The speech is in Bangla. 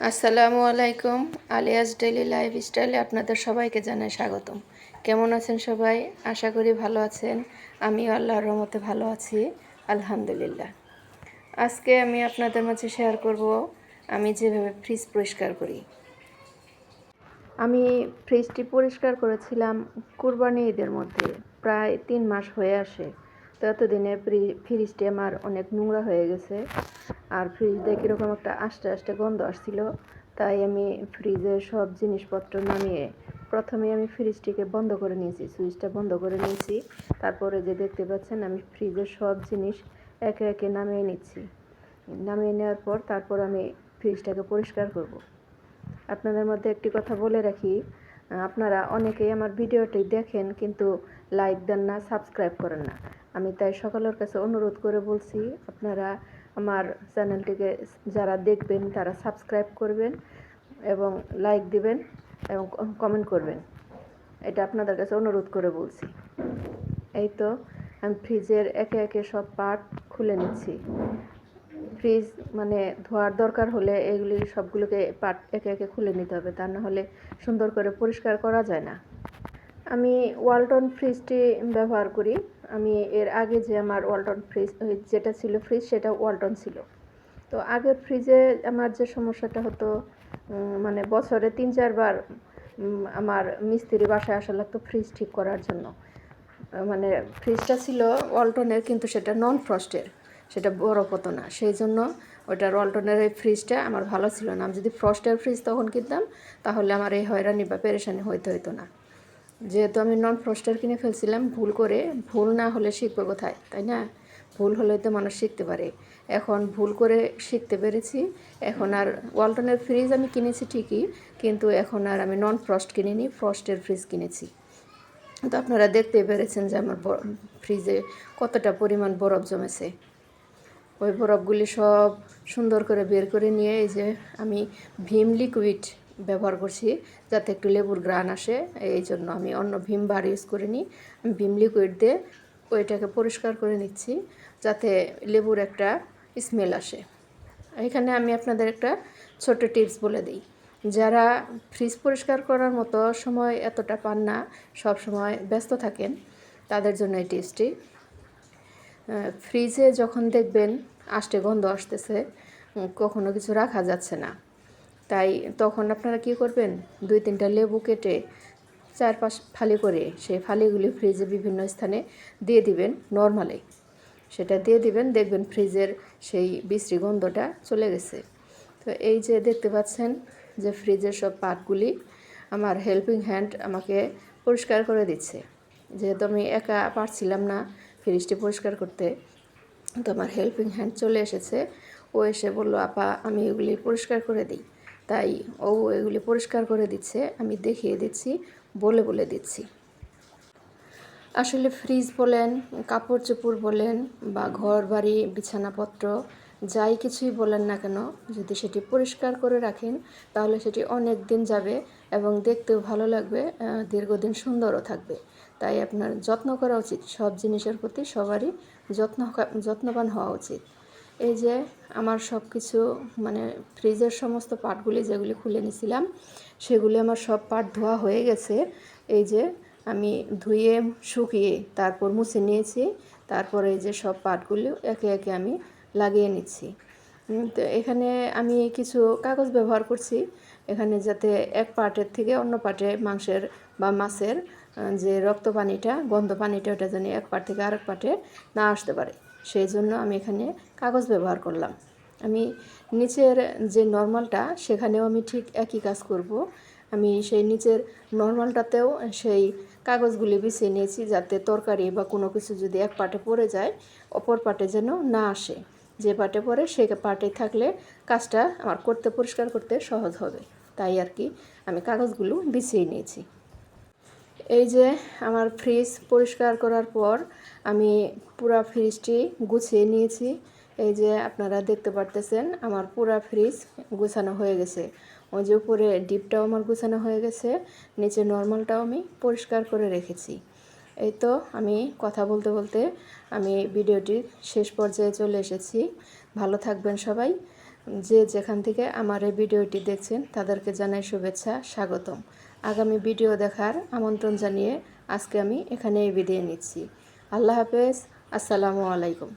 আসসালামু আলাইকুম। আলিয়াস ডেইলি লাইফস্টাইলে আপনাদের সবাইকে জানাই স্বাগতম। কেমন আছেন সবাই? আশা করি ভালো আছেন। আমিও আল্লাহর রহমতে ভালো আছি, আলহামদুলিল্লাহ। আজকে আমি আপনাদের মাঝে শেয়ার করব আমি যেভাবে ফ্রিজ পরিষ্কার করি। আমি ফ্রিজটি পরিষ্কার করেছিলাম কুরবানি ঈদের মধ্যে, প্রায় 3 মাস হয়ে আসে। তো এতদিনে ফ্রিজটি আমার অনেক নোংরা হয়ে গেছে, আর ফ্রিজ দিয়ে কীরকম একটা আস্তে আস্তে গন্ধ আসছিল। তাই আমি ফ্রিজের সব জিনিসপত্র নামিয়ে প্রথমে আমি ফ্রিজটিকে বন্ধ করে নিয়েছি, সুইচটা বন্ধ করে নিয়েছি। তারপরে যে দেখতে পাচ্ছেন আমি ফ্রিজের সব জিনিস একে একে নামিয়ে নিচ্ছি। নামিয়ে নেওয়ার পর তারপর আমি ফ্রিজটাকে পরিষ্কার করব। আপনাদের মধ্যে একটি কথা বলে রাখি, আপনারা অনেকেই আমার ভিডিওটি দেখেন কিন্তু লাইক দেন না, সাবস্ক্রাইব করেন না। আমি তাই সকলের কাছে অনুরোধ করে বলছি, আপনারা আমার চ্যানেলটিকে যারা দেখবেন তারা সাবস্ক্রাইব করবেন এবং লাইক দিবেন এবং কমেন্ট করবেন। এটা আপনাদের কাছে অনুরোধ করে বলছি। এই তো আমি ফ্রিজের একে একে সব পার্ট খুলে নিচ্ছি। ফ্রিজ মানে ধোয়ার দরকার হলে এগুলি সবগুলোকে পার্ট একে একে খুলে নিতে হবে, তা না হলে সুন্দর করে পরিষ্কার করা যায় না। আমি ওয়ালটন ফ্রিজটি ব্যবহার করি। আমি এর আগে যে আমার ওয়ালটন ফ্রিজ যেটা ছিল ফ্রিজ, সেটা ওয়ালটন ছিল। তো আগের ফ্রিজে আমার যে সমস্যাটা হতো, মানে বছরে 3-4 বার আমার মিস্ত্রি বাসায় আসা লাগতো ফ্রিজ ঠিক করার জন্য। মানে ফ্রিজটা ছিল ওয়ালটনের, কিন্তু সেটা নন ফ্রস্টের, সেটা বরফ হতো না। সেই জন্য ওইটার ওয়ালটনের এই ফ্রিজটা আমার ভালো ছিল না। আমি যদি ফ্রস্টের ফ্রিজ তখন কিনতাম তাহলে আমার এই হয়রানি বা পেরেশানি হইতো না। যেহেতু আমি নন ফ্রস্টের কিনে ফেলছিলাম ভুল করে, ভুল না হলে শিখবে কোথায়, তাই না? ভুল হলে তো মানুষ শিখতে পারে। এখন ভুল করে শিখতে পেরেছি। এখন আর ওয়ালটনের ফ্রিজ আমি কিনেছি ঠিকই, কিন্তু এখন আর আমি নন ফ্রস্ট কিনিনি, ফ্রস্টের ফ্রিজ কিনেছি। তো আপনারা দেখতে পেরেছেন যে আমার ফ্রিজে কতটা পরিমাণ বরফ জমেছে। ওই বরফগুলি সব সুন্দর করে বের করে নিয়ে এই যে আমি ভিম লিকুইড ব্যবহার করছি, যাতে একটু লেবুর ঘ্রাণ আসে। এই জন্য আমি অন্য ভিম বার ইউজ করিনি, আমি ভিম লিকুইড দিয়ে ওইটাকে পরিষ্কার করে নিচ্ছি, যাতে লেবুর একটা স্মেল আসে। এখানে আমি আপনাদের একটা ছোট্ট টিপস বলে দিই। যারা ফ্রিজ পরিষ্কার করার মতো সময় এতটা পান না, সব সময় ব্যস্ত থাকেন, তাদের জন্য এই টিপসটি। ফ্রিজে যখন দেখবেন আষ্টে গন্ধ আসতেছে, কখনো কিছু রাখা যাচ্ছে না, তাই তখন আপনারা কি করবেন, 2-3টা লেবু কেটে 4-5 ফালি করে সেই ফালিগুলি ফ্রিজে বিভিন্ন স্থানে দিয়ে দিবেন নর্মালি। সেটা দিয়ে দিবেন, দেখবেন ফ্রিজের সেই বিশ্রী গন্ধটা চলে গেছে। তো এই যে দেখতে পাচ্ছেন যে ফ্রিজের সব পার্টগুলি আমার হেল্পিং হ্যান্ড আমাকে পরিষ্কার করে দিচ্ছে। যেহেতু আমি একা পারছিলাম না ফ্রিজটি পরিষ্কার করতে, তো আমার হেল্পিং হ্যান্ড চলে এসেছে। ও এসে বলল, আপা আমি এগুলি পরিষ্কার করে দিই। তাই ও এগুলি পরিষ্কার করে দিচ্ছে, আমি দেখিয়ে দিচ্ছি, বলে দিচ্ছি। আসলে ফ্রিজ বলেন, কাপড় চোপড় বলেন, বা ঘর বাড়ি বিছানাপত্র যাই কিছুই বলেন না কেন, যদি সেটি পরিষ্কার করে রাখেন তাহলে সেটি অনেক দিন যাবে এবং দেখতেও ভালো লাগবে, দীর্ঘদিন সুন্দরও থাকবে। তাই আপনার যত্ন করা উচিত, সব জিনিসের প্রতি সবারই যত্নবান হওয়া উচিত। এই যে আমার সব কিছু মানে ফ্রিজের সমস্ত পার্টগুলি যেগুলি খুলে নিয়েছিলাম, সেগুলি আমার সব পার্ট ধোয়া হয়ে গেছে। এই যে আমি ধুয়ে শুকিয়ে তারপর মুছে নিয়েছি। তারপরে এই যে সব পার্টগুলি একে একে আমি লাগিয়ে নিচ্ছি। তো এখানে আমি কিছু কাগজ ব্যবহার করছি, এখানে যাতে এক পার্টের থেকে অন্য পার্টে মাংসের বা মাছের যে রক্ত পানিটা, গন্ধ পানিটা, ওটা যেন এক পার্ট থেকে আরেক পার্টে না আসতে পারে, সেই জন্য আমি এখানে কাগজ ব্যবহার করলাম। আমি নিচের যে নর্মালটা সেখানেও আমি ঠিক একই কাজ করব। আমি সেই নিচের নর্মালটাতেও সেই কাগজগুলি বিছিয়ে নিয়েছি, যাতে তরকারি বা কোনো কিছু যদি এক পাটে পড়ে যায় অপর পাটে যেন না আসে। যে পাটে পড়ে সেই পাটে থাকলে কাজটা আমার পরিষ্কার করতে সহজ হবে। তাই আর কি আমি কাগজগুলো বিছিয়ে নিয়েছি। এই যে আমার ফ্রিজ পরিষ্কার করার পর আমি পুরা ফ্রিজটি গুছিয়ে নিয়েছি। এই যে আপনারা দেখতে পারতেছেন আমার পুরা ফ্রিজ গুছানো হয়ে গেছে। ওই যে উপরে ডিপটাও আমার গুছানো হয়ে গেছে, নিচে নর্মালটাও আমি পরিষ্কার করে রেখেছি। এই তো আমি কথা বলতে বলতে আমি ভিডিওটির শেষ পর্যায়ে চলে এসেছি। ভালো থাকবেন সবাই। যে যেখান থেকে আমার এই ভিডিওটি দেখছেন তাদেরকে জানাই শুভেচ্ছা, স্বাগতম। আগামী ভিডিও দেখার আমন্ত্রণ জানিয়ে আজকে আমি এখানেই বিদায় নিচ্ছি। আল্লাহ হাফেজ, আসসালামু আলাইকুম।